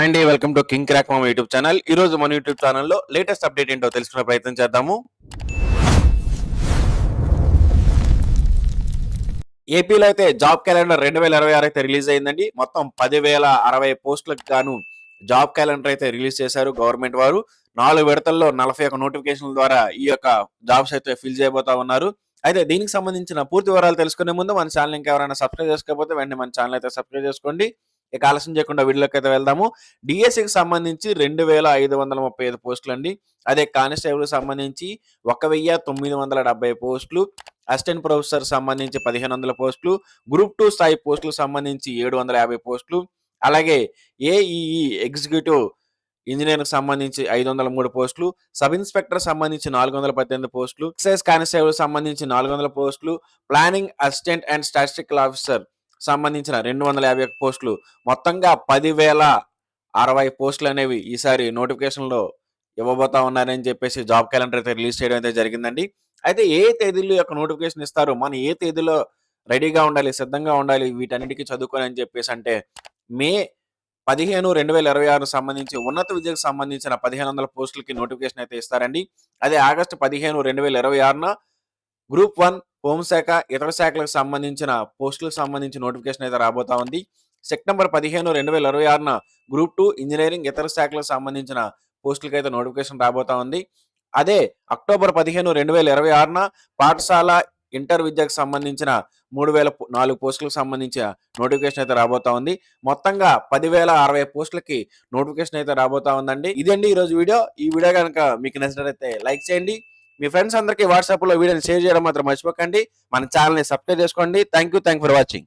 Hi అండి, welcome to king crack మామ YouTube channel. ఈ రోజు మన యూట్యూబ్ ఛానల్లో లేటెస్ట్ అప్డేట్ ఏంటో తెలుసుకునే ప్రయత్నం చేద్దాము. ఏపీలో అయితే జాబ్ క్యాలెండర్ 2026 అయితే రిలీజ్ అయిందండి. మొత్తం 10,060 పోస్టులకు గాను జాబ్ క్యాలెండర్ అయితే రిలీజ్ చేశారు గవర్నమెంట్ వారు. 4 విడతల్లో 41 నోటిఫికేషన్ల ద్వారా ఈ యొక్క జాబ్స్ అయితే ఫిల్ చేయబోతా ఉన్నారు. అయితే దీనికి సంబంధించిన పూర్తి వివరాలు తెలుసుకునే ముందు మన ఛానల్ ఇంకా ఎవరైనా సబ్స్క్రైబ్ చేసుకోకపోతే వెంటనే మన ఛానల్ అయితే సబ్స్క్రైబ్ చేసుకోండి. ఇక ఆలస్యం చేయకుండా వీడియోలోకి అయితే వెళ్దాము. డిఎస్సికి సంబంధించి 2,535 పోస్టులు అండి. అదే కానిస్టేబుల్ సంబంధించి 1,970 పోస్టులు, అసిస్టెంట్ ప్రొఫెసర్ సంబంధించి 1,500 పోస్టులు, గ్రూప్ 2 స్థాయి పోస్టులకు సంబంధించి 750 పోస్టులు, అలాగే ఏఈఈ ఎగ్జిక్యూటివ్ ఇంజనీరింగ్ సంబంధించి 503 పోస్టులు, సబ్ ఇన్స్పెక్టర్ సంబంధించి 418 పోస్టులు, ఎక్సైజ్ కానిస్టేబుల్ సంబంధించి 400 పోస్టులు, planning assistant and statistical officer సంబంధించిన 251 పోస్టులు, మొత్తంగా 10,060 పోస్టులు అనేవి ఈసారి నోటిఫికేషన్లో ఇవ్వబోతా ఉన్నారని చెప్పేసి జాబ్ క్యాలెండర్ అయితే రిలీజ్ చేయడం అయితే జరిగిందండి. అయితే ఏ తేదీలో యొక్క నోటిఫికేషన్ ఇస్తారు, మనం ఏ తేదీలో రెడీగా ఉండాలి, సిద్ధంగా ఉండాలి వీటన్నిటికీ చదువుకొని అని చెప్పేసి అంటే మే 15, 2026 సంబంధించి ఉన్నత విద్యకు సంబంధించిన 1,500 పోస్టులకి నోటిఫికేషన్ అయితే ఇస్తారండి. అదే ఆగస్టు 15, 2026 గ్రూప్ 1 హోంశాఖ ఇతర శాఖలకు సంబంధించిన పోస్టులకు సంబంధించి నోటిఫికేషన్ అయితే రాబోతా ఉంది. సెప్టెంబర్ 15, 2026 గ్రూప్ 2 ఇంజనీరింగ్ ఇతర శాఖలకు సంబంధించిన పోస్టులకి అయితే నోటిఫికేషన్ రాబోతా ఉంది. అదే అక్టోబర్ 15, 2026 పాఠశాల ఇంటర్ విద్యకు సంబంధించిన 3,004 పోస్టులకు సంబంధించిన నోటిఫికేషన్ అయితే రాబోతా ఉంది. మొత్తంగా 10,060 పోస్టులకి నోటిఫికేషన్ అయితే రాబోతా ఉందండి. ఇదండి ఈరోజు వీడియో. ఈ వీడియో కనుక మీకు నచ్చినట్లయితే లైక్ చేయండి. మీ ఫ్రెండ్స్ అందరికీ వాట్సాప్లో వీడియోని షేర్ చేయడం మాత్రం మర్చిపోకండి. మన ఛానల్ని సబ్స్క్రైబ్ చేసుకోండి. Thank you for watching.